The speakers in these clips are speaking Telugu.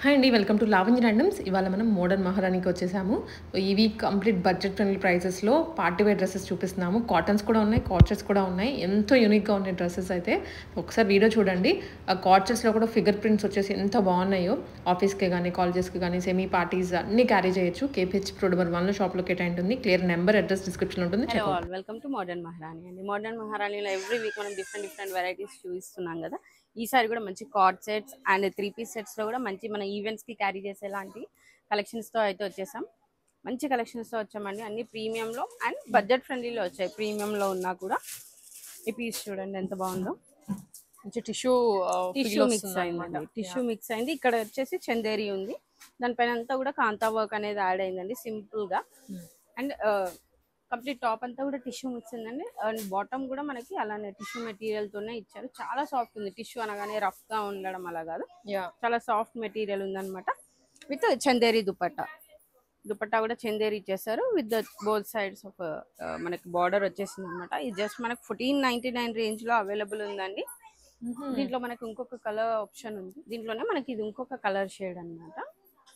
హాయ్ అండి. Welcome to Lavanya randoms. ఇవాళ మనం మోడర్న్ మహారాణికి వచ్చేసాము. ఈ వీక్ కంప్లీట్ బడ్జెట్ ఫ్రెండ్లీ ప్రైసెస్‌లో పార్టీ వేర్ డ్రెసెస్ చూపిస్తున్నాము. కాటన్స్ కూడా ఉన్నాయి, కార్డ్ సెట్స్ కూడా ఉన్నాయి. ఎంతో యూనిక్‌గా ఉన్నాయి డ్రెసెస్ అయితే. ఒకసారి వీడియో చూడండి. ఆ కార్డ్ సెట్స్‌లో కూడా ఫిగర్ ప్రింట్స్ వచ్చేసి ఎంత బాగున్నాయో. ఆఫీస్‌కి గానీ, కాలేజెస్‌కి గానీ, సెమీ పార్టీస్ అన్నీ క్యారీ చేయొచ్చు. కేపీహెచ్ రోడ్ నెంబర్ 1లో షాప్ లొకేట్ అయి ఉంటుంది. క్లియర్ నెంబర్, అడ్రస్ డిస్క్రిప్షన్‌లో ఉంటుంది. Hello checkout. All welcome to modern Maharani అండి. మోడర్న్ మహారాణిలో ఎవ్రీ వీక్ మనం డిఫరెంట్ వెరైటీస్ చూపిస్తున్నాం కదా. ఈసారి కూడా మంచి కార్డ్ సెట్స్ అండ్ 3 పీస్ సెట్స్లో కూడా మంచి మన ఈవెంట్స్కి క్యారీ చేసేలాంటి కలెక్షన్స్తో అయితే వచ్చేసాం. మంచి కలెక్షన్స్తో వచ్చామండి. అన్ని ప్రీమియంలో అండ్ బడ్జెట్ ఫ్రెండ్లీలో వచ్చాయి. ప్రీమియంలో ఉన్నా కూడా ఈ పీస్ చూడండి ఎంత బాగుందో. మంచి టిష్యూ టిష్యూ మిక్స్ అయిందండి. టిష్యూ మిక్స్ అయింది. ఇక్కడ వచ్చేసి చందేరి ఉంది. దానిపైన అంతా కూడా కాంతా వర్క్ అనేది యాడ్ అయిందండి సింపుల్గా. అండ్ కంప్లీట్ టాప్ అంతా కూడా టిష్యూ మిక్స్ ఉందండి. అండ్ బాటమ్ కూడా మనకి అలానే టిష్యూ మెటీరియల్ తోనే ఇచ్చారు. చాలా సాఫ్ట్ ఉంది. టిష్యూ అనగానే రఫ్ గా ఉండడం అలా కాదు, చాలా సాఫ్ట్ మెటీరియల్ ఉందన్నమాట. విత్ చందేరి దుపట్టా. దుపట్టా కూడా చందేరి ఇచ్చేసారు with the both sides of మనకి బార్డర్ వచ్చేసింది అనమాట. ఇది జస్ట్ మనకి 1499 రేంజ్ లో అవైలబుల్ ఉందండి. దీంట్లో మనకి ఇంకొక కలర్ ఆప్షన్ ఉంది. దీంట్లోనే మనకి ఇది ఇంకొక కలర్ షేడ్ అన్నమాట.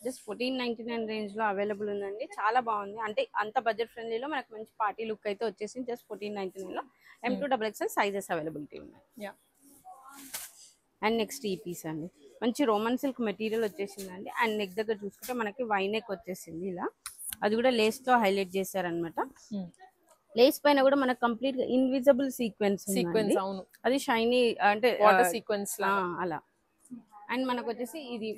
జస్ట్ 1499 రేంజ్ లో అవైలబుల్ ఉందండి. చాలా బాగుంది. అంటే అంత బడ్జెట్ ఫ్రెండ్లీలో మనకు మంచి పార్టీ లుక్ అయితే వచ్చేసింది. జస్ట్ 1499 లో M2XXL సైజెస్ అవైలబిలిటీ ఉన్నాయి. అండ్ నెక్స్ట్ ఈ పీస్ అండి. మంచి రోమన్ సిల్క్ మెటీరియల్ వచ్చేసిందండి. అండ్ నెక్ దగ్గర చూసుకుంటే మనకి వై నెక్ వచ్చేసింది ఇలా. అది కూడా లేస్ తో హైలైట్ చేశారనమాట. లేస్ పైన కూడా మనకు కంప్లీట్ గా ఇన్విజిబుల్ సీక్వెన్స్ ఉంది. అది షైనీ అంటే వాటర్ సీక్వెన్స్ అలా. అండ్ మనకు వచ్చేసి ఇది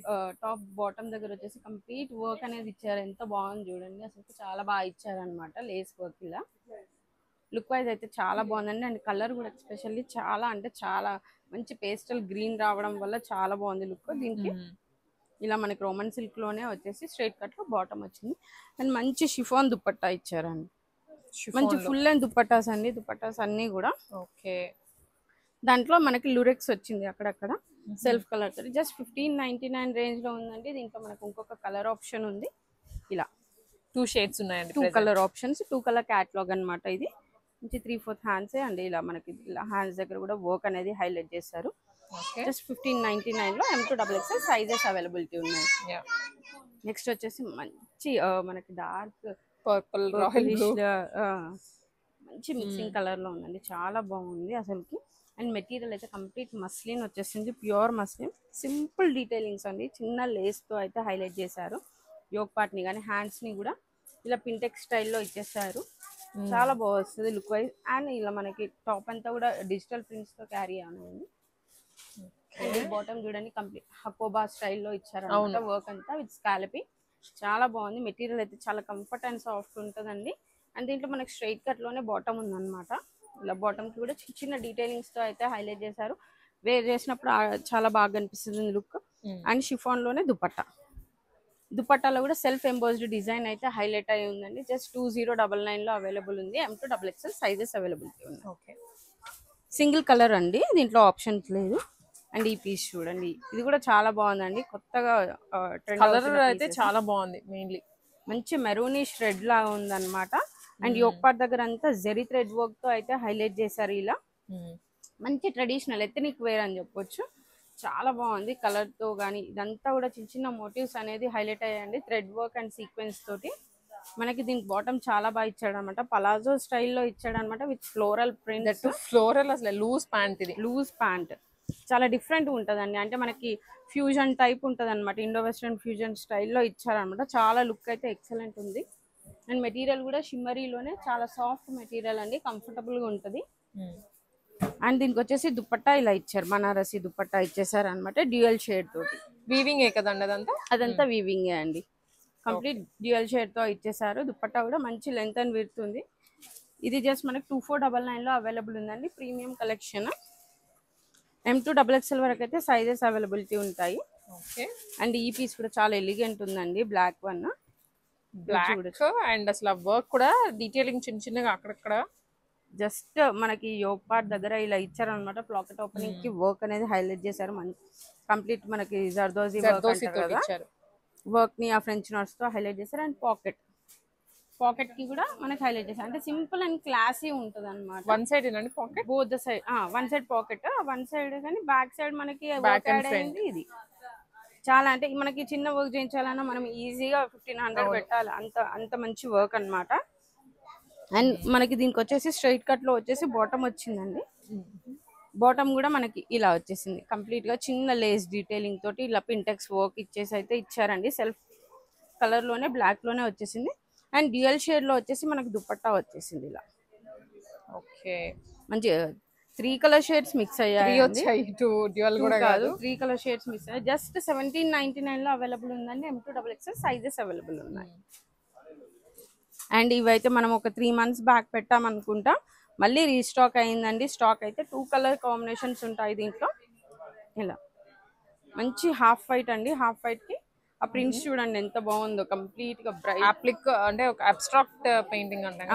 టాప్ బాటమ్ దగ్గర వచ్చేసి కంప్లీట్ వర్క్ అనేది ఇచ్చారు. ఎంత బాగుంది చూడండి. అసలు చాలా బాగా ఇచ్చారనమాట లేస్ వర్క్ ఇలా. లుక్ వైజ్ అయితే చాలా బాగుందండి. అండ్ కలర్ కూడా ఎస్పెషల్లీ చాలా అంటే చాలా మంచి పేస్టల్ గ్రీన్ రావడం వల్ల చాలా బాగుంది లుక్. దీనికి ఇలా మనకి రోమన్ సిల్క్ లోనే వచ్చేసి స్ట్రైట్ కట్ లో బాటమ్ వచ్చింది. అండ్ మంచి షిఫాన్ దుపట్టా ఇచ్చారండి. మంచి ఫుల్ అండ్ దుపట్టాస్ అండి. దుపట్టాస్ అన్ని కూడా ఓకే. దాంట్లో మనకి లురెక్స్ వచ్చింది అక్కడక్కడ సెల్ఫ్ కలర్ తో. జస్ట్ 1599 రేంజ్ లో ఉందండి. దీంట్లో మనకు ఇంకొక కలర్ ఆప్షన్ ఉంది. ఇలా 2 షేడ్స్ ఉన్నాయండి. 2 కలర్ ఆప్షన్స్, 2 కలర్ క్యాటలాగ్ అనమాట. ఇది మంచి 3/4 హ్యాండ్స్ అండి. ఇలా మనకి ఇలా హ్యాండ్స్ దగ్గర కూడా వర్క్ అనేది హైలైట్ చేశారు. జస్ట్ 1599 లో M2XXL సైజెస్ అవైలబిలిటీ ఉన్నాయి. నెక్స్ట్ వచ్చేసి మంచి మనకి డార్క్ పర్పుల్ మంచి మిక్సింగ్ కలర్ లో ఉందండి. చాలా బాగుంది అసలుకి. అండ్ మెటీరియల్ అయితే కంప్లీట్ మస్లిన్ వచ్చేసింది. Pure muslin. సింపుల్ డీటెయిలింగ్స్ అండి. చిన్న లేస్ తో అయితే హైలైట్ చేశారు. యోగ్ పార్ట్ ని కానీ హ్యాండ్స్ ని కూడా ఇలా పింటెక్ స్టైల్లో ఇచ్చేసారు. చాలా బాగా వస్తుంది లుక్ వైజ్. అండ్ ఇలా మనకి టాప్ అంతా కూడా డిజిటల్ ప్రింట్స్ తో క్యారీ అవుతుంది. బాటమ్ చూడండి కంప్లీట్ హకోబా స్టైల్లో ఇచ్చారు అన్నమాట. వర్క్ అంతా విత్ స్కాలపింగ్. చాలా బాగుంది. మెటీరియల్ అయితే చాలా కంఫర్ట్ అండ్ సాఫ్ట్ ఉంటుందండి. అండ్ దీంట్లో మనకి స్ట్రైట్ కట్ లోనే బాటమ్ ఉందన్నమాట. ఇలా బాటమ్ కి కూడా చిన్న చిన్న డీటెయిలింగ్స్ తో అయితే హైలైట్ చేశారు. వేర్ చేసినప్పుడు చాలా బాగా అనిపిస్తుంది లుక్. అండ్ షిఫాన్ లోనే దుపట్టా. దుపట్టాలో కూడా సెల్ఫ్ ఎంబోస్డ్ డిజైన్ అయితే హైలైట్ అయి ఉందండి. జస్ట్ 2099 లో అవైలబుల్ ఉంది. M2XXL సైజెస్ అవైలబిలిటీ ఉంది. ఓకే. సింగిల్ కలర్ అండి. దీంట్లో ఆప్షన్స్ లేదు. అండ్ ఈ పీస్ చూడండి. ఇది కూడా చాలా బాగుందండి. కొత్తగా కలర్ అయితే చాలా బాగుంది. మెయిన్లీ మంచి మెరూనిష్ రెడ్ లాగా ఉందన్నమాట. అండ్ యోక్ పార్ట్ దగ్గర అంతా జెరీ థ్రెడ్ వర్క్ తో అయితే హైలైట్ చేశారు. ఇలా మంచి ట్రెడిషనల్ ఎథనిక్ వేర్ అని చెప్పొచ్చు. చాలా బాగుంది కలర్ తో కానీ. ఇదంతా కూడా చిన్న చిన్న మోటివ్స్ అనేది హైలైట్ అయ్యాయండి థ్రెడ్ వర్క్ అండ్ సీక్వెన్స్ తోటి. మనకి దీనికి బాటమ్ చాలా బాగా ఇచ్చాడు అనమాట. పలాజో స్టైల్లో ఇచ్చాడు అనమాట విత్ ఫ్లోరల్ ప్రింట్స్. ఫ్లోరల్ అసలు లూజ్ ప్యాంట్. ఇది లూజ్ ప్యాంట్ చాలా డిఫరెంట్ ఉంటుందండి. అంటే మనకి ఫ్యూజన్ టైప్ ఉంటుంది అనమాట. ఇండో వెస్ట్రన్ ఫ్యూజన్ స్టైల్లో ఇచ్చారనమాట. చాలా లుక్ అయితే ఎక్సలెంట్ ఉంది. అండ్ మెటీరియల్ కూడా షిమ్మరీలోనే చాలా సాఫ్ట్ మెటీరియల్ అండి. కంఫర్టబుల్గా ఉంటుంది. అండ్ దీనికి వచ్చేసి దుపట్టా ఇలా ఇచ్చారు. బనారసి దుపట్టా ఇచ్చేసారు అనమాట. డ్యూయల్ షేడ్ తోటి. వీవింగ్ కదండి అదంతా వీవింగే అండి. కంప్లీట్ డ్యూయల్ షేడ్ తో ఇచ్చేసారు. దుపట్టా కూడా మంచి లెంత్ అండ్ విడ్త్ ఉంది. ఇది జస్ట్ మనకి 2499 లో అవైలబుల్ ఉందండి. Premium collection. M2XXL వరకు అయితే సైజెస్ అవైలబిలిటీ ఉంటాయి. అండ్ ఈ పీస్ కూడా చాలా ఎలిగెంట్ ఉందండి. Black one. బ్లాక్ అండ్ అసలు వర్క్ కూడా డీటెయిలింగ్ చిన్న చిన్నగా అక్కడక్కడ జస్ట్ మనకి యోగ్ పార్ట్ దగ్గర ఇలా ఇచ్చారు అనమాట. ప్లాకెట్ ఓపెనింగ్ కి వర్క్ అనేది హైలైట్ చేశారు. కంప్లీట్ మనకి జర్దోజీ వర్క్ ని ఆ ఫ్రెంచ్ నాట్స్ తో హైలైట్ చేశారు. అండ్ పాకెట్ కి కూడా మనకి హైలైట్ చేశారు. అంటే సింపుల్ అండ్ క్లాసీ ఉంటుంది అనమాట. వన్ సైడ్ ఏనండి pocket. Both the side one side pocket, one side కానీ బ్యాక్ సైడ్ మనకి ఇది చాలా అంటే మనకి చిన్న వర్క్ చేయించాలన్నా మనం ఈజీగా 1500 పెట్టాలి, అంత అంత మంచి వర్క్ అన్నమాట. అండ్ మనకి దీనికి వచ్చేసి స్ట్రైట్ కట్ లో వచ్చేసి బాటమ్ వచ్చిందండి. బాటమ్ కూడా మనకి ఇలా వచ్చేసింది కంప్లీట్ గా చిన్న లేస్ డీటెయిలింగ్ తోటి ఇలా పింటెక్స్ వర్క్ ఇచ్చేసి అయితే ఇచ్చారండి. సెల్ఫ్ కలర్ లోనే బ్లాక్ లోనే వచ్చేసింది. అండ్ డ్యూయల్ షేడ్ లో వచ్చేసి మనకి దుపట్టా వచ్చేసింది ఇలా. ఓకే, మంచి 3 కలర్ షేడ్స్ మిక్స్ అయ్యాయి. వచ్చాయి, 2 డ్యూయల్ కూడా కాదు, 3 కలర్ షేడ్స్ మిక్స్ అయ్యాయి. జస్ట్ 1799 లో అవైలబుల్ ఉందండి. M2XXL సైజెస్ అవైలబుల్ ఉన్నాయి. అండ్ ఇవైతే మనం ఒక 3 మంత్స్ బ్యాక్ పెట్టామనుకుంటా, మళ్ళీ రీస్టాక్ అయిందండి. స్టాక్ అయితే 2 కలర్ కాంబినేషన్స్ ఉంటాయి దీంట్లో. ఇలా మంచి హాఫ్ వైట్ అండి. హాఫ్ వైట్ కి ఆ ప్రింట్స్ చూడండి ఎంత బాగుందో, కంప్లీట్ గా బ్రైట్ అప్లిక్ అంటే ఒక అబ్స్ట్రాక్ట్ పెయింటింగ్ అంటే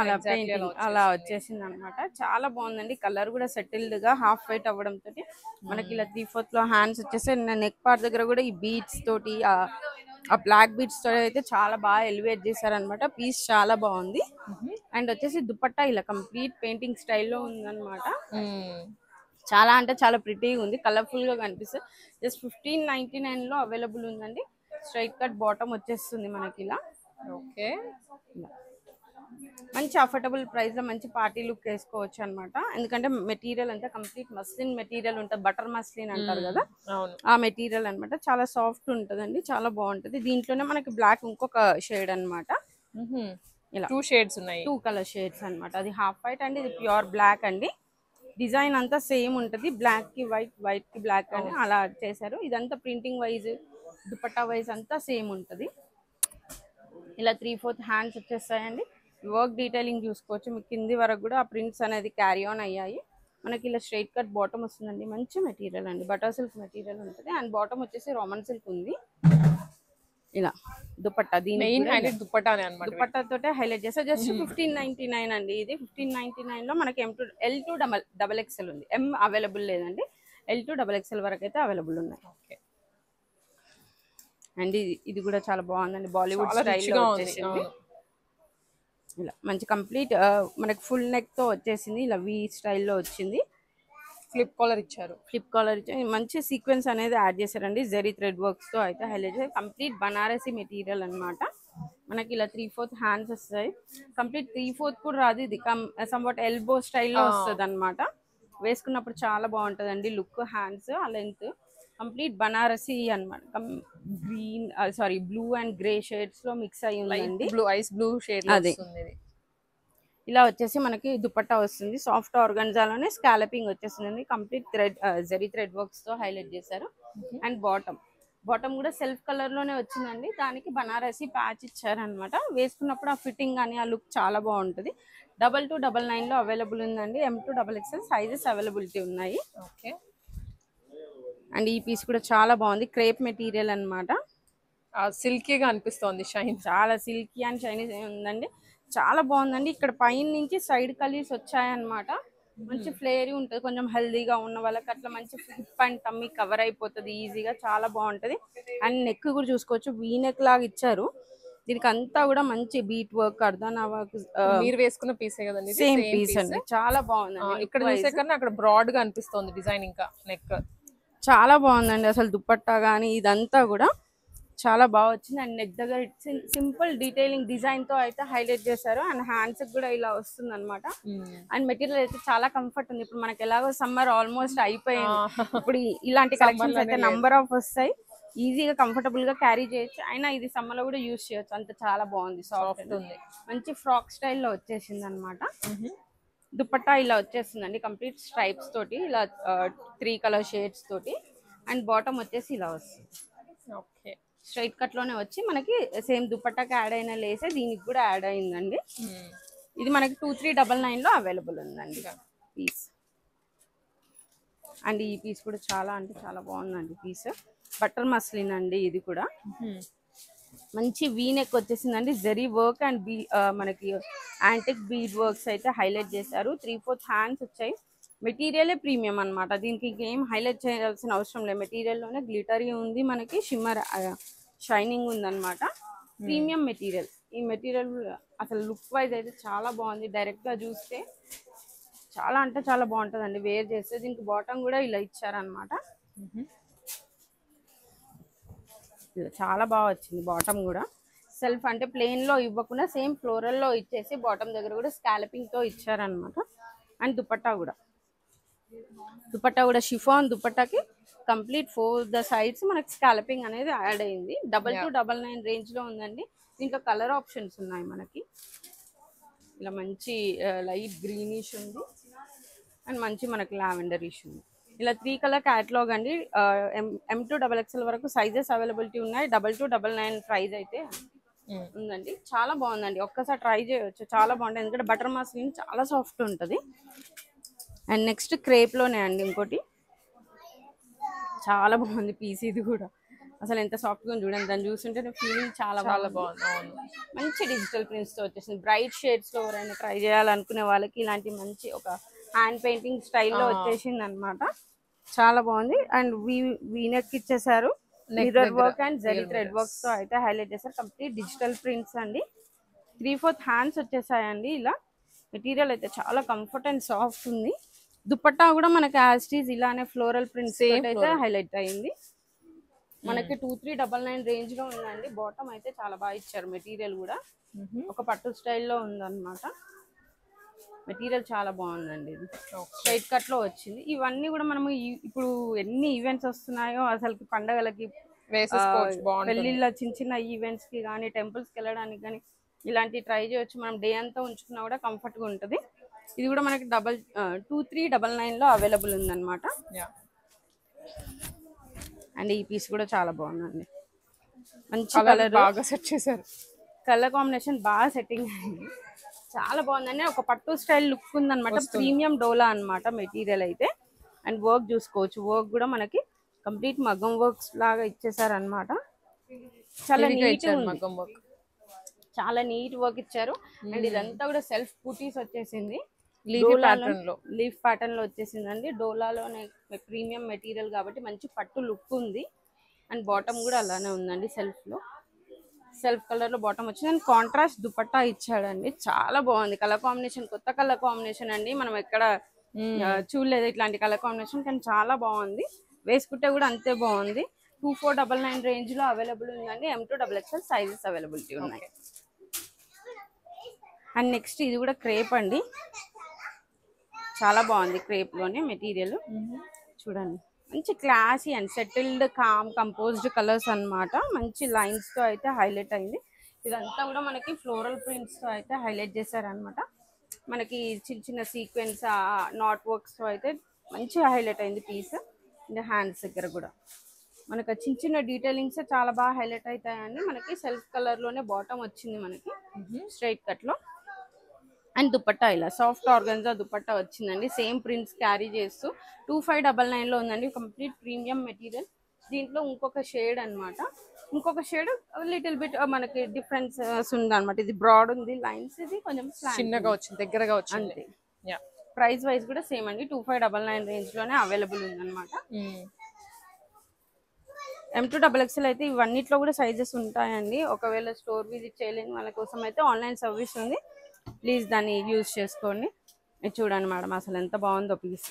అలా వచ్చేసింది అనమాట. చాలా బాగుందండి. కలర్ కూడా సెటిల్డ్ గా హాఫ్ వైట్ అవ్వడం తోటి మనకి ఇలా 3/4 లో హ్యాండ్స్ వచ్చేసి నెక్ పార్ట్ దగ్గర కూడా ఈ బీడ్స్ తోటి ఆ బ్లాక్ బీడ్స్ తోటి అయితే చాలా బాగా ఎలివేట్ చేశారనమాట. పీస్ చాలా బాగుంది. అండ్ వచ్చేసి దుపట్టా ఇలా కంప్లీట్ పెయింటింగ్ స్టైల్లో ఉందన్నమాట. చాలా అంటే చాలా ప్రిటీగా ఉంది, కలర్ఫుల్ గా కనిపిస్తుంది. జస్ట్ 1599 లో అవైలబుల్ ఉందండి. స్ట్రైట్ కట్ బాటమ్ వచ్చేస్తుంది మనకి ఇలా. ఓకే, మంచి అఫోర్డబుల్ ప్రైస్ లో మంచి పార్టీ లుక్ వేసుకోవచ్చు అనమాట. ఎందుకంటే మెటీరియల్ అంతా కంప్లీట్ మస్లిన్ మెటీరియల్ ఉంటుంది, బటర్ మస్లిన్ అంటారు కదా, ఆ మెటీరియల్ అనమాట. చాలా సాఫ్ట్ ఉంటుందండి, చాలా బాగుంటది. దీంట్లోనే మనకి బ్లాక్ ఇంకొక షేడ్ అనమాట. ఇలా 2 షేడ్స్ ఉన్నాయి, 2 కలర్ షేడ్స్ అనమాట. అది హాఫ్ వైట్ అండి, ఇది ప్యూర్ బ్లాక్ అండి. డిజైన్ అంతా సేమ్ ఉంటుంది, బ్లాక్ కి వైట్, వైట్ కి బ్లాక్ అని అలా చేశారు. ఇదంతా ప్రింటింగ్ వైజ్ దుపట్టా వైజ్ అంతా సేమ్ ఉంటుంది. ఇలా 3/4 హ్యాండ్స్ వచ్చేస్తాయండి. వర్క్ డీటెయిలింగ్ చూసుకోవచ్చు, మీకు కింది వరకు కూడా ఆ ప్రింట్స్ అనేది క్యారీ ఆన్ అయ్యాయి. మనకి ఇలా స్ట్రైట్ కట్ బాటమ్ వస్తుందండి. మంచి మెటీరియల్ అండి, బటర్ సిల్క్ మెటీరియల్ ఉంటుంది. అండ్ బాటమ్ వచ్చేసి రోమన్ సిల్క్ ఉంది. ఇలా దుపట్టా, దీని దుపట్టా తోటే హైలైట్ చేస్తారు. జస్ట్ 1599 అండి. ఇది 1599 లో మనకి L2XXL ఉంది. M అవైలబుల్ లేదండి, L2XXL వరకు అయితే అవైలబుల్ ఉన్నాయి. అండ్ ఇది కూడా చాలా బాగుందండి, బాలీవుడ్ స్టైల్లో వచ్చేసింది. ఇలా మంచి కంప్లీట్ మనకి ఫుల్ నెక్ తో వచ్చేసింది. ఇలా వి స్టైల్లో వచ్చింది. ఫ్లిప్ కాలర్ ఇచ్చారు. మంచి సీక్వెన్స్ అనేది యాడ్ చేశారండి. జెరీ థ్రెడ్ వర్క్స్ తో అయితే హైలైట్ చేశారు. కంప్లీట్ బనారసి మెటీరియల్ అన్నమాట. మనకి ఇలా 3/4 హ్యాండ్స్ వస్తాయి. కంప్లీట్ 3/4 కూడా రాదు, ఇది సంవాట్ ఎల్బో స్టైల్లో వస్తుంది అనమాట. వేసుకున్నప్పుడు చాలా బాగుంటుందండి లుక్. హ్యాండ్స్ ఆ లెంత్ కంప్లీట్ బనారసి అనమాట. Green blue and grey shades లో మిక్స్ అయ్యి ఉందండి. ఐస్ బ్లూ షేడ్ అదే ఇలా వచ్చేసి మనకి దుపట్టా వస్తుంది. సాఫ్ట్ ఆర్గన్జాలోనే స్కాలపింగ్ వచ్చేస్తుంది. కంప్లీట్ జెరీ థ్రెడ్ వర్క్స్ తో హైలైట్ చేశారు. అండ్ బాటమ్ కూడా సెల్ఫ్ కలర్ లోనే వచ్చిందండి. దానికి బనారసి ప్యాచ్ ఇచ్చారనమాట. వేసుకున్నప్పుడు ఆ ఫిట్టింగ్ కానీ ఆ లుక్ చాలా బాగుంటుంది. 2299 లో అవైలబుల్ ఉందండి. M2XXL సైజెస్ అవైలబిలిటీ ఉన్నాయి. ఓకే, అండ్ ఈ పీస్ కూడా చాలా బాగుంది. క్రేప్ మెటీరియల్ అనమాట. సిల్కీగా అనిపిస్తోంది, షైన్ చాలా సిల్కీ అండ్ షైనీ ఉందండి. చాలా బాగుందండి. ఇక్కడ పైన నుంచి సైడ్ కలీస్ వచ్చాయన్నమాట. మంచి ఫ్లేరీ ఉంటుంది. కొంచెం హెల్దీగా ఉన్న వాళ్ళకి అట్లా మంచి హిప్ అండ్ టమ్మీ కవర్ అయిపోతుంది ఈజీగా. చాలా బాగుంటది. అండ్ నెక్ కూడా చూసుకోవచ్చు, వీ నెక్ లాగా ఇచ్చారు. దీనికి అంతా కూడా మంచి బీట్ వర్క్, అర్ధనా వర్క్. మీరు వేసుకున్న పీసే కదండి, సేమ్ పీస్ అండి. చాలా బాగుందండి. ఇక్కడ చూసే కన్నా అక్కడ బ్రాడ్ గా అనిపిస్తుంది డిజైన్. ఇంకా నెక్ చాలా బాగుందండి. అసలు దుపట్టా కానీ ఇదంతా కూడా చాలా బాగా వచ్చింది. అండ్ నెక్ దగ్గర సింపుల్ డీటెయిలింగ్ డిజైన్ తో అయితే హైలైట్ చేశారు. అండ్ హ్యాండ్స్ కూడా ఇలా వస్తుంది అనమాట. అండ్ మెటీరియల్ అయితే చాలా కంఫర్ట్ ఉంది. ఇప్పుడు మనకి ఎలాగో సమ్మర్ ఆల్మోస్ట్ అయిపోయింది. ఇప్పుడు ఇలాంటి కలెక్షన్స్ అయితే నంబర్ ఆఫ్ వస్తాయి. ఈజీగా కంఫర్టబుల్ గా క్యారీ చేయొచ్చు. అయినా ఇది సమ్మర్ లో కూడా యూజ్ చేయొచ్చు. అంత చాలా బాగుంది, సాఫ్ట్ ఉంది. మంచి ఫ్రాక్ స్టైల్లో వచ్చేసింది అనమాట. దుపట్టా ఇలా వచ్చేస్తుందండి కంప్లీట్ స్ట్రైప్స్ తోటి, ఇలా 3 కలర్ షేడ్స్ తోటి. అండ్ బాటమ్ వచ్చేసి ఇలా వస్తుంది. ఓకే, స్ట్రైట్ కట్ లోనే వచ్చి మనకి సేమ్ దుపట్టాకి యాడ్ అయిన లేసే దీనికి కూడా యాడ్ అయిందండి. ఇది మనకి 2399 లో అవైలబుల్ ఉందండి పీస్. అండ్ ఈ పీస్ కూడా చాలా అంటే చాలా బాగుందండి పీస్. బటర్ మస్లిన్ అండి. ఇది కూడా మంచి వీ నెక్ వచ్చేసిందండి. జెరీ వర్క్ అండ్ మనకి యాంటిక్ బీడ్ వర్క్స్ అయితే హైలైట్ చేశారు. 3/4 హ్యాండ్స్ వచ్చాయి. మెటీరియలే ప్రీమియం అనమాట. దీనికి ఇంకేం హైలైట్ చేయాల్సిన అవసరం లేదు. మెటీరియల్లోనే గ్లిటరీ ఉంది, మనకి షిమ్మర్ షైనింగ్ ఉందన్నమాట. Premium material. ఈ మెటీరియల్ అసలు లుక్ వైజ్ అయితే చాలా బాగుంది. డైరెక్ట్గా చూస్తే చాలా అంటే చాలా బాగుంటుందండి వేర్ చేస్తే. దీనికి బాటమ్ కూడా ఇలా ఇచ్చారనమాట. ఇది చాలా బాగా వచ్చింది. బాటమ్ కూడా సెల్ఫ్ అంటే ప్లెయిన్ లో ఇవ్వకుండా సేమ్ ఫ్లోరల్ లో ఇచ్చేసి బాటమ్ దగ్గర కూడా స్కాలపింగ్ తో ఇచ్చారనమాట. అండ్ దుపట్టా కూడా షిఫాన్ దుపట్టాకి కంప్లీట్ 4 సైడ్స్ మనకి స్కాలపింగ్ అనేది యాడ్ అయింది. 2299 రేంజ్ లో ఉందండి. దీంట్లో కలర్ ఆప్షన్స్ ఉన్నాయి మనకి. ఇలా మంచి లైట్ గ్రీనిష్ ఉంది అండ్ మంచి మనకి లావెండరిష్ ఉంది. ఇలా 3 కలర్ క్యాటలాగ్ అండి. M2XXL వరకు సైజెస్ అవైలబిలిటీ ఉన్నాయి. 2299 ప్రైస్ అయితే ఉందండి. చాలా బాగుందండి, ఒక్కసారి ట్రై చేయవచ్చు. చాలా బాగుంటుంది ఎందుకంటే బటర్ మస్లిన్ చాలా సాఫ్ట్ ఉంటుంది. అండ్ నెక్స్ట్ క్రేప్ లోనే అండి ఇంకోటి చాలా బాగుంది పీస్. ఇది కూడా అసలు ఎంత సాఫ్ట్ గా చూడండి, దాన్ని చూస్తుంటే ఫీలింగ్ చాలా బాగుంది. మంచి డిజిటల్ ప్రింట్స్ తో వచ్చేసింది. బ్రైట్ షేడ్స్ లో ఎవరైనా ట్రై చేయాలనుకునే వాళ్ళకి ఇలాంటి మంచి ఒక హ్యాండ్ పెయింటింగ్ స్టైల్లో వచ్చేసింది అనమాట. చాలా బాగుంది. అండ్ వీనెక్ ఇచ్చేసారు. Mirror work and zari thread works తో అయితే హైలైట్ చేశారు. కంప్లీట్ డిజిటల్ ప్రింట్స్ అండి. 3/4 హ్యాండ్స్ వచ్చేసాయండి. ఇలా మెటీరియల్ అయితే చాలా కంఫర్ట్ అండ్ సాఫ్ట్ ఉంది. దుపట్టా కూడా మనకి యాస్టీస్ ఇలానే ఫ్లోరల్ ప్రింట్స్ అయితే హైలైట్ అయింది. మనకి 2399 రేంజ్ లో ఉందండి. బాటమ్ అయితే చాలా బాగా ఇచ్చారు. మెటీరియల్ కూడా ఒక పట్టు స్టైల్లో ఉందన్నమాట. మెటీరియల్ చాలా బాగుందండి. ఇది స్ట్రైట్ కట్ లో వచ్చింది. ఇవన్నీ కూడా మనము ఇప్పుడు ఎన్ని ఈవెంట్స్ వస్తున్నాయో అసలు పండగలకి, పెళ్లిళ్ళ చిన్న చిన్న ఈవెంట్స్ కి కానీ, టెంపుల్స్ కి వెళ్ళడానికి కానీ ఇలాంటి ట్రై చేయొచ్చు. మనం డే అంతా ఉంచుకున్నా కూడా కంఫర్ట్ గా ఉంటుంది. ఇది కూడా మనకి 2399 లో అవైలబుల్ ఉందన్నమాట. అండ్ ఈ పీస్ కూడా చాలా బాగుందండి. మంచి కలర్ బాగా సెట్ చేశారు. కలర్ కాంబినేషన్ బాగా సెట్టింగ్ అయింది. చాలా బాగుందండి. ఒక పట్టు స్టైల్ లుక్ ఉందన్నమాట. ప్రీమియం డోలా అన్నమాట మెటీరియల్ అయితే. అండ్ వర్క్ చూసుకోవచ్చు. వర్క్ కూడా మనకి కంప్లీట్ మగ్గం వర్క్స్ లాగా ఇచ్చేసారనమాట. చాలా నీట్ మగ్గం వర్క్, చాలా నీట్ వర్క్ ఇచ్చారు. అండ్ ఇదంతా కూడా సెల్ఫ్ బూటీస్ వచ్చేసింది. లీఫ్ ప్యాటర్న్ లో వచ్చేసిందండి. డోలాలోనే ప్రీమియం మెటీరియల్ కాబట్టి మంచి పట్టు లుక్ ఉంది. అండ్ బాటమ్ కూడా అలానే ఉందండి. సెల్ఫ్ కలర్ లో బాటమ్ వచ్చింది. అండ్ కాంట్రాస్ట్ దుపట్టా ఇచ్చాడండి. చాలా బాగుంది. కలర్ కాంబినేషన్ కొత్త కలర్ కాంబినేషన్ అండి. మనం ఎక్కడ చూడలేదు ఇట్లాంటి కలర్ కాంబినేషన్, కానీ చాలా బాగుంది. వేసుకుంటే కూడా అంతే బాగుంది. 2499 రేంజ్ లో అవైలబుల్ ఉందండి. M2XXL సైజెస్ అవైలబిలిటీ ఉన్నాయి. అండ్ నెక్స్ట్ ఇది కూడా క్రేప్ అండి. చాలా బాగుంది. క్రేప్ లోనే మెటీరియల్ చూడండి. మంచి classy and settled calm composed colours అన్నమాట. మంచి లైన్స్ తో అయితే హైలైట్ అయింది. ఇదంతా కూడా మనకి ఫ్లోరల్ ప్రింట్స్ తో అయితే హైలైట్ చేశారనమాట. మనకి చిన్న చిన్న సీక్వెన్స్ నాట్ వర్క్స్ తో అయితే మంచిగా హైలైట్ అయింది పీస్. అండ్ హ్యాండ్స్ దగ్గర కూడా మనకి చిన్న చిన్న డీటెయిలింగ్స్ చాలా బాగా హైలైట్ అవుతాయండి. మనకి సెల్ఫ్ కలర్ లోనే బాటమ్ వచ్చింది మనకి స్ట్రైట్ కట్ లో. అండ్ దుపట్టా ఇలా సాఫ్ట్ ఆర్గన్జా దుపట్టా వచ్చిందండి. సేమ్ ప్రింట్స్ క్యారీ చేస్తూ 2599 లో ఉందండి. Complete premium material. దీంట్లో ఇంకొక షేడ్ అన్నమాట. ఇంకొక షేడ్ లిటిల్ బిట్ మనకి డిఫరెన్స్ ఉంది అనమాట. ఇది బ్రాడ్ ఉంది లైన్స్, ఇది కొంచెం చిన్నగా వచ్చింది, దగ్గరగా వచ్చింది. ప్రైస్ వైజ్ కూడా సేమ్ అండి. 2599 రేంజ్ లోనే అవైలబుల్ ఉందన్నమాట. M2XXL అయితే ఇవన్నిట్లో కూడా సైజెస్ ఉంటాయండి. ఒకవేళ స్టోర్ విజిట్ చేయలేని వాళ్ళ కోసం అయితే ఆన్లైన్ సర్వీస్ ఉంది. ప్లీజ్ దాన్ని యూజ్ చేసుకోండి. చూడండి మేడం అసలు ఎంత బాగుందో పీస్.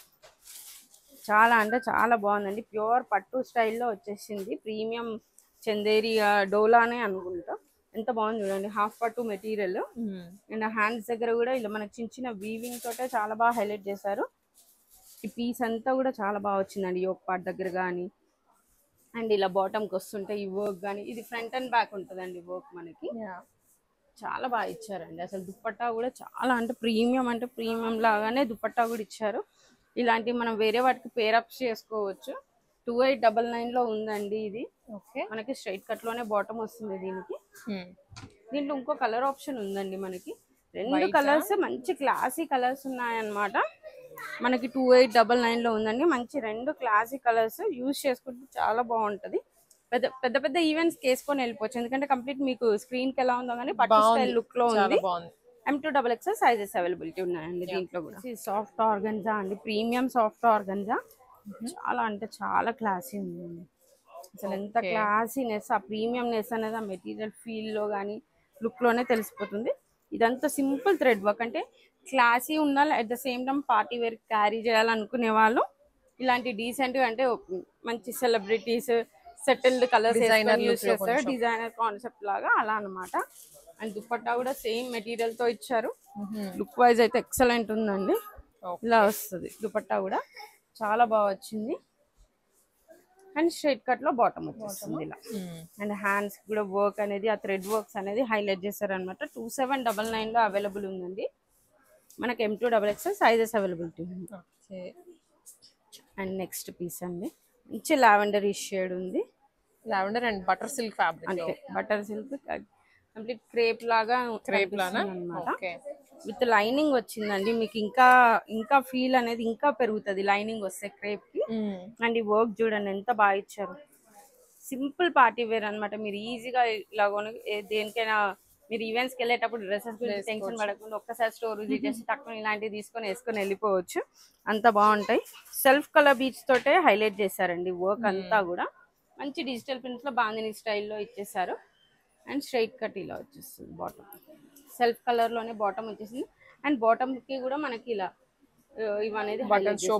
చాలా అంటే చాలా బాగుందండి. ప్యూర్ పట్టు స్టైల్లో వచ్చేసింది. ప్రీమియం చందేరి డోలానే అనుకుంటా. ఎంత బాగుంది చూడండి. హాఫ్ పట్టు మెటీరియల్. అండ్ హ్యాండ్స్ దగ్గర కూడా ఇలా మనకి చిన్న చిన్న వీవింగ్ తోటే చాలా బాగా హైలైట్ చేశారు. ఈ పీస్ అంతా కూడా చాలా బాగా వచ్చిందండి. యోక్ పార్ట్ దగ్గర కానీ అండ్ ఇలా బాటమ్కి వస్తుంటే ఈ వర్క్ కానీ, ఇది ఫ్రంట్ అండ్ బ్యాక్ ఉంటుందండి వర్క్ మనకి. చాలా బాగా ఇచ్చారండి. అసలు దుపట్టా కూడా చాలా అంటే ప్రీమియం లాగానే దుపట్టా కూడా ఇచ్చారు. ఇలాంటివి మనం వేరే వాటికి పేరప్స్ చేసుకోవచ్చు. 2899 లో ఉందండి ఇది. మనకి స్ట్రైట్ కట్ లోనే బాటమ్ వస్తుంది దీనికి. దీంట్లో ఇంకో కలర్ ఆప్షన్ ఉందండి మనకి. 2 కలర్స్ మంచి క్లాసీ కలర్స్ ఉన్నాయన్నమాట. మనకి 2899 లో ఉందండి. మంచి 2 క్లాసీ కలర్స్ యూజ్ చేసుకుంటే చాలా బాగుంటది. పెద్ద పెద్ద ఈవెంట్స్ వేసుకొని వెళ్ళిపోవచ్చు. ఎందుకంటే కంప్లీట్ మీకు స్క్రీన్ కి ఎలా ఉందో కానీ పట్టు స్టైల్ లుక్ లో ఉంది. M2XXL సైజెస్ అవైలబిలిటీ ఉన్నాయండి. దీంట్లో కూడా సాఫ్ట్ ఆర్గన్జా అండి. Premium soft organza. చాలా అంటే చాలా క్లాసీ ఉందండి. అసలు ఎంత క్లాసీనెస్, ఆ ప్రీమియంనెస్ అనేది ఆ మెటీరియల్ ఫీల్ లో కానీ లుక్ లోనే తెలిసిపోతుంది. ఇదంతా సింపుల్ థ్రెడ్ వర్క్. అంటే క్లాసీ ఉండాలి, at the same time party wear carry చేయాలనుకునే వాళ్ళు ఇలాంటి డీసెంట్ గా, అంటే మంచి celebrities settled colours Designer use look లో చేస్తారు, కొంచెం. డిజైనర్ కాన్సెప్ట్ లాగా అలా అన్నమాట. అండ్ దుపట్టా కూడా సేమ్ మెటీరియల్ తో ఇచ్చారు. లుక్ వైజ్ అయితే ఎక్సలెంట్ ఉందండి. ఇలా వస్తుంది దుపట్టా కూడా చాలా బాగా వచ్చింది. అండ్ స్ట్రైట్ కట్ లో బాటమ్ వచ్చేస్తుంది ఇలా. అండ్ హ్యాండ్స్ కూడా వర్క్ అనేది ఆ థ్రెడ్ వర్క్స్ అనేది హైలైట్ చేస్తారు అనమాట. 2799 లో అవైలబుల్ ఉందండి మనకి. M2XXL సైజెస్ అవైలబిలిటీ ఉంది. అండ్ నెక్స్ట్ పీస్ అండి, మంచి లావెండర్ షేడ్ ఉంది. Lavender and butter silk fabric అంటే బటర్ సిల్క్ కంప్లీట్ క్రేప్ లాగా అనమాట. విత్ లైనింగ్ వచ్చిందండి. మీకు ఇంకా ఇంకా ఫీల్ అనేది ఇంకా పెరుగుతుంది లైనింగ్ వస్తే క్రేప్ కి. అండ్ ఈ వర్క్ చూడండి ఎంత బాగా ఇచ్చారు. సింపుల్ పార్టీ వేర్ అనమాట. మీరు ఈజీగా ఇలా దేనికైనా మీరు ఈవెంట్స్కి వెళ్ళేటప్పుడు డ్రెస్సెస్ గురించి టెన్షన్ పడకుండా ఒక్కసారి స్టోర్ విజిట్ చేసి తక్కువ ఇలాంటివి వేసుకొని వెళ్ళిపోవచ్చు. అంత బాగుంటాయి. సెల్ఫ్ కలర్ బీచ్ తోటే హైలైట్ చేశారండి వర్క్ అంతా కూడా. మంచి డిజిటల్ ప్రింట్స్ లో బాందిని స్టైల్లో ఇచ్చేసారు. అండ్ స్ట్రైట్ కట్ ఇలా వచ్చేస్తుంది. బాటమ్ సెల్ఫ్ కలర్ లోనే బాటమ్ వచ్చేసింది. అండ్ బాటమ్ కి కూడా మనకి ఇలా ఇవనేది షో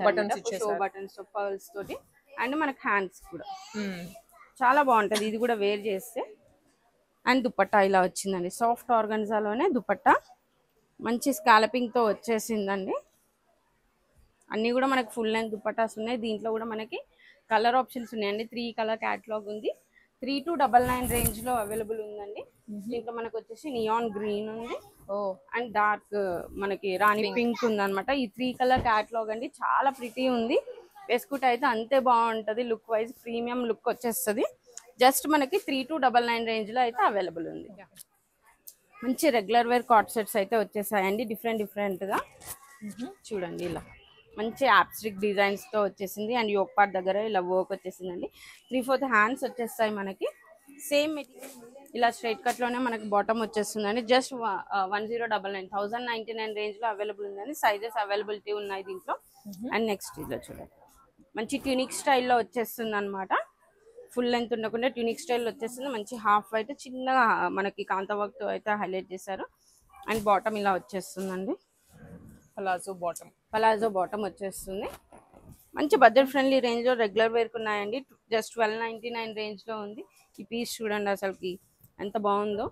బటన్స్ పర్ల్స్ తోటి. అండ్ మనకి హ్యాండ్స్ కూడా చాలా బాగుంటది. ఇది కూడా వేర్ చేస్తే. అండ్ దుపట్టా ఇలా వచ్చిందండి. సాఫ్ట్ ఆర్గన్జాలోనే దుపట్టా మంచి స్కాలపింగ్ తో వచ్చేసిందండి. అన్ని కూడా మనకి ఫుల్ లెంత్ దుపట్టాస్ ఉన్నాయి. దీంట్లో కూడా మనకి కలర్ ఆప్షన్స్ ఉన్నాయండి. 3 కలర్ క్యాటలాగ్ ఉంది. 3299 రేంజ్ లో అవైలబుల్ ఉందండి. దీంట్లో మనకు వచ్చేసి నియాన్ గ్రీన్ ఉంది. అండ్ డార్క్ మనకి రాణి పింక్ ఉంది అనమాట. ఈ 3 కలర్ క్యాటలాగ్ అండి. చాలా ప్రిటీ ఉంది. వేసుకుంటే అయితే అంతే బాగుంటది. లుక్ వైజ్ ప్రీమియం లుక్ వచ్చేస్తుంది. జస్ట్ మనకి 3299 రేంజ్ లో అయితే అవైలబుల్ ఉంది. మంచి రెగ్యులర్ వేర్ కాట్ సెట్స్ అయితే వచ్చేసాయండి. డిఫరెంట్ గా చూడండి ఇలా మంచి యాప్స్ట్రిక్ డిజైన్స్ తో వచ్చేసింది. అండ్ యోక్ పార్ట్ దగ్గర ఇలా వర్క్ వచ్చేసిందండి. 3/4 హ్యాండ్స్ వచ్చేస్తాయి మనకి. సేమ్ ఇలా స్ట్రైట్ కట్ లోనే మనకి బాటమ్ వచ్చేస్తుందండి. జస్ట్ 1099 రేంజ్ లో అవైలబుల్ ఉందండి. సైజెస్ అవైలబిలిటీ ఉన్నాయి దీంట్లో. అండ్ నెక్స్ట్ ఇలా చూడండి మంచి ట్యూనిక్ స్టైల్లో వచ్చేస్తుంది అనమాట. ఫుల్ లెంత్ ఉండకుండా ట్యూనిక్ స్టైల్ వచ్చేస్తుంది. మంచి హాఫ్ అయితే చిన్నగా మనకి కాంతా వర్క్ తో అయితే హైలైట్ చేశారు. అండ్ బాటమ్ ఇలా వచ్చేస్తుందండి. పలాజో బాటమ్ వచ్చేస్తుంది. మంచి బడ్జెట్ ఫ్రెండ్లీ రేంజ్ లో రెగ్యులర్ వేర్ ఉన్నాయండి. జస్ట్ 1299 రేంజ్ లో ఉంది. ఈ పీస్ చూడండి అసలుకి ఎంత బాగుందో.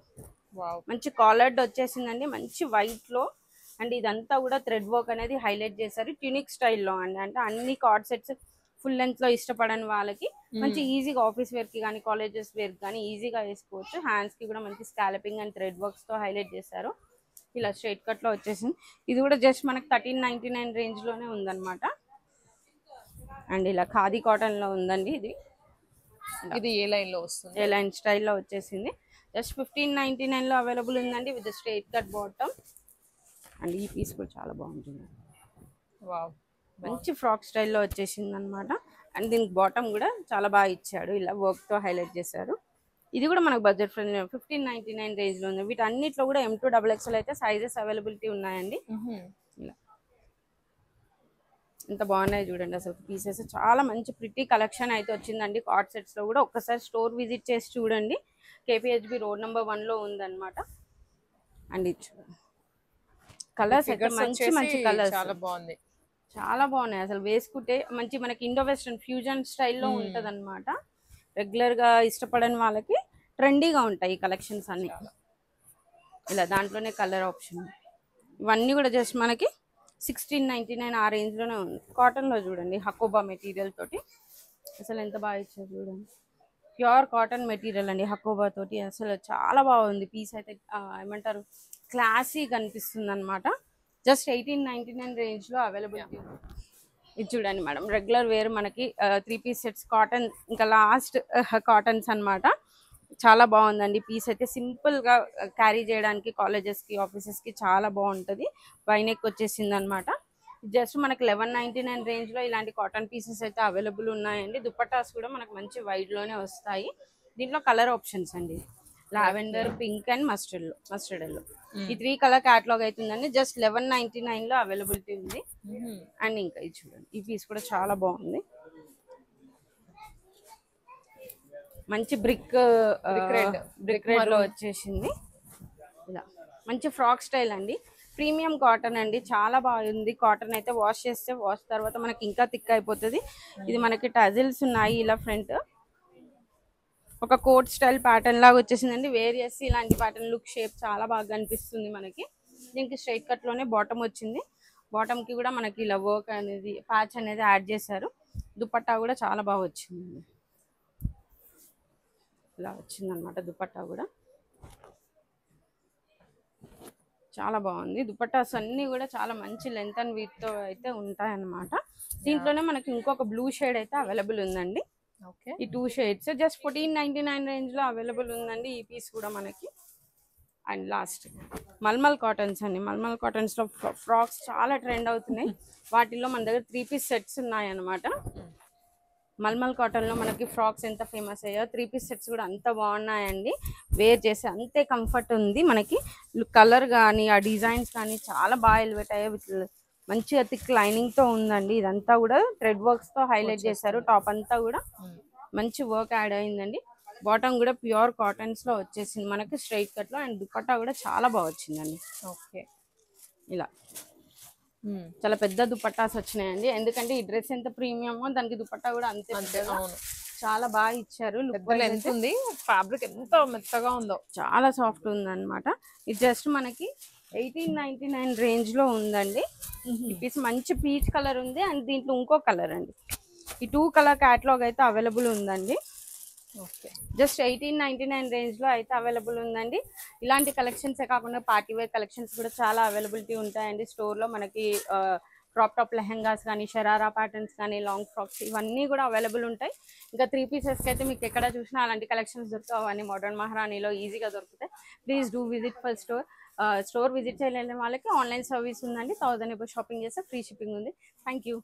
మంచి కాలర్డ్ వచ్చేసిందండి. మంచి వైట్ లో. అండ్ ఇదంతా కూడా థ్రెడ్ వర్క్ అనేది హైలైట్ చేశారు ట్యూనిక్ స్టైల్లో అండి. అంటే అన్ని కార్డ్ సెట్స్ ఫుల్ లెంత్ లో ఇష్టపడని వాళ్ళకి మంచి ఈజీగా ఆఫీస్ వేర్ కి కానీ కాలేజెస్ వేర్ కానీ ఈజీగా వేసుకోవచ్చు. హ్యాండ్స్ కి కూడా మంచి స్కాలపింగ్ అండ్ థ్రెడ్ వర్క్స్ తో హైలైట్ చేశారు. ఇలా స్ట్రైట్ కట్ లో వచ్చేసింది. ఇది కూడా జస్ట్ మనకి 1399 రేంజ్ లోనే ఉందన్నమాట. అండ్ ఇలా ఖాదీ కాటన్ లో ఉందండి. ఇది ఏ లైన్ లో వస్తుంది? ఏ లైన్ స్టైల్లో వచ్చేసింది. జస్ట్ 1599 లో అవైలబుల్ ఉందండి with straight cut bottom. And ఈ పీస్ కూడా చాలా బాగుంటుంది. మంచి ఫ్రాక్ స్టైల్లో వచ్చేసింది అనమాట. అండ్ దీనికి బాటమ్ కూడా చాలా బాగా ఇచ్చాడు. ఇలా వర్క్ తో హైలైట్ చేశారు. ఇది కూడా మనకు బడ్జెట్ ఫ్రెండ్లీ 1599 రేంజ్ లో ఉంది. వీటన్నిటిలో కూడా M2XXL అయితే సైజెస్ అవైలబిలిటీ ఉన్నాయండి. ఇలా ఎంత బాగున్నాయి చూడండి అసలు పీసెస్. చాలా మంచి ప్రిటీ కలెక్షన్ అయితే వచ్చిందండి కార్డ్ సెట్స్ లో కూడా. ఒక్కసారి స్టోర్ విజిట్ చేసి చూడండి. KPHB రోడ్ నెంబర్ 1 లో ఉందన్నమాట. అండ్ ఇది చూడండి కలర్స్ అయితే మంచి కలర్స్. చాలా బాగున్నాయి అసలు. వేసుకుంటే మంచి మనకి ఇండో వెస్టర్న్ ఫ్యూజన్ స్టైల్లో ఉంటది అనమాట. రెగ్యులర్ గా ఇష్టపడని వాళ్ళకి ట్రెండీగా ఉంటాయి ఈ కలెక్షన్స్ అన్ని. ఇలా దాంట్లోనే కలర్ ఆప్షన్. ఇవన్నీ కూడా జస్ట్ మనకి 1699 ఆ రేంజ్ లోనే ఉంది. కాటన్ లో చూడండి హకోబా మెటీరియల్ తోటి అసలు ఎంత బాగా ఇచ్చారు చూడండి. ప్యూర్ కాటన్ మెటీరియల్ అండి హకోబా తోటి. అసలు చాలా బాగుంది పీస్ అయితే. ఏమంటారు క్లాసీ కనిపిస్తుంది అనమాట. జస్ట్ 1899 రేంజ్ లో అవైలబిలిటీ ఉంది. ఇది చూడండి మేడం రెగ్యులర్ వేర్ మనకి 3 పీస్ సెట్స్ కాటన్ ఇంకా లాస్ట్ కాటన్స్ అన్నమాట. చాలా బాగుందండి పీస్ అయితే. సింపుల్ గా క్యారీ చేయడానికి కాలేజెస్ కి ఆఫీసెస్ కి చాలా బాగుంటది. వైనెక్ వచ్చేసింది అనమాట. జస్ట్ మనకి 1199 రేంజ్ లో ఇలాంటి కాటన్ పీసెస్ అయితే అవైలబుల్ ఉన్నాయండి. దుపట్టాస్ కూడా మనకు మంచి వైడ్ లోనే వస్తాయి. దీంట్లో కలర్ ఆప్షన్స్ అండి lavender, pink and mustard yellow. ఈ 3 కలర్ క్యాటలాగ్ అవుతుందండి. జస్ట్ 1199 లో అవైలబిలిటీ ఉంది. అండ్ ఇంకా ఇది చూడండి ఈ పీస్ కూడా చాలా బాగుంది. మంచి బ్రిక్ రెడ్ లో వచ్చేసింది. ఇలా మంచి ఫ్రాక్ స్టైల్ అండి. ప్రీమియం కాటన్ అండి. చాలా బాగుంది. కాటన్ అయితే వాష్ చేస్తే వాష్ తర్వాత మనకి ఇంకా థిక్ అయిపోతుంది. ఇది మనకి టజిల్స్ ఉన్నాయి ఇలా ఫ్రంట్. ఒక కోట్ స్టైల్ ప్యాటర్న్ లాగా వచ్చేసిందండి. వేర్ చేసి ఇలాంటి ప్యాటర్న్ లుక్ షేప్ చాలా బాగా కనిపిస్తుంది మనకి. దీనికి స్ట్రైట్ కట్ లోనే బాటమ్ వచ్చింది. బాటమ్ కి కూడా మనకి ఇలా వర్క్ అనేది ప్యాచ్ అనేది యాడ్ చేశారు. దుపట్టా కూడా చాలా బాగా వచ్చింది. ఇలా వచ్చిందనమాట దుపట్టా కూడా చాలా బాగుంది. దుపట్టాస్ అన్ని కూడా చాలా మంచి లెంత్ అండ్ విడ్త్ తో అయితే ఉంటాయన్నమాట. దీంట్లోనే మనకి ఇంకొక బ్లూ షేడ్ అయితే అవైలబుల్ ఉందండి. ఓకే. ఈ 2 షేడ్స్ జస్ట్ 1499 రేంజ్ లో అవైలబుల్ ఉందండి. ఈ పీస్ కూడా మనకి. అండ్ లాస్ట్ మల్మల్ కాటన్స్ అండి. మల్మల్ కాటన్స్ లో ఫ్రాక్స్ చాలా ట్రెండ్ అవుతున్నాయి. వాటిల్లో మన దగ్గర 3 పీస్ సెట్స్ ఉన్నాయన్నమాట. మల్మల్ కాటన్ లో మనకి ఫ్రాక్స్ ఎంత ఫేమస్ అయ్యో 3 పీస్ సెట్స్ కూడా అంత బాగున్నాయండి. వేర్ చేసి అంతే కంఫర్ట్ ఉంది మనకి. కలర్ కానీ ఆ డిజైన్స్ కానీ చాలా బాగా ఎలివేట్ అయ్యాయి. విత్ మంచిగా థిక్ లైనింగ్ తో ఉందండి. ఇదంతా కూడా థ్రెడ్ వర్క్స్ తో హైలైట్ చేశారు. టాప్ అంతా కూడా మంచి వర్క్ యాడ్ అయిందండి. బాటమ్ కూడా ప్యూర్ కాటన్స్ లో వచ్చేసింది మనకి స్ట్రైట్ కట్ లో. అండ్ దుపట్టా కూడా చాలా బాగా వచ్చిందండి. ఓకే. ఇలా చాలా పెద్ద దుపట్టాస్ వచ్చినాయండి. ఎందుకంటే ఈ డ్రెస్ ఎంత ప్రీమియమో దానికి దుపట్టా కూడా అంతే. అవును, చాలా బాగా ఇచ్చారు. లెంత్ ఉంది. ఫ్యాబ్రిక్ ఎంత మెత్తగా ఉందో, చాలా సాఫ్ట్ ఉందన్నమాట. ఇది జస్ట్ మనకి 1899 రేంజ్ లో ఉందండి. ఈ పీస్ మంచి పీచ్ కలర్ ఉంది. అండ్ దీంట్లో ఇంకో కలర్ అండి. ఈ 2 కలర్ క్యాటలాగ్ అయితే అవైలబుల్ ఉందండి. ఓకే. జస్ట్ 1899 రేంజ్ లో అయితే అవైలబుల్ ఉందండి. ఇలాంటి కలెక్షన్స్ కాకుండా పార్టీ వేర్ కలెక్షన్స్ కూడా చాలా అవైలబిలిటీ ఉంటాయండి స్టోర్ లో. మనకి క్రాప్ టాప్ లెహెంగాస్ కానీ, షరారా ప్యాటర్న్స్ కానీ, లాంగ్ ఫ్రాక్స్ ఇవన్నీ కూడా అవైలబుల్ ఉంటాయి. ఇంకా 3 పీసెస్కి అయితే మీకు ఎక్కడ చూసినా అలాంటి కలెక్షన్స్ దొరుకుతాయి. అవన్నీ మోడర్న్ మహారాణిలో ఈజీగా దొరుకుతాయి. Please do visit for store. Store visit చేయలేని వాళ్ళకి ఆన్లైన్ సర్వీస్ ఉందండి. 1000 షాపింగ్ చేస్తే ఫ్రీ షిప్పింగ్ ఉంది. Thank you.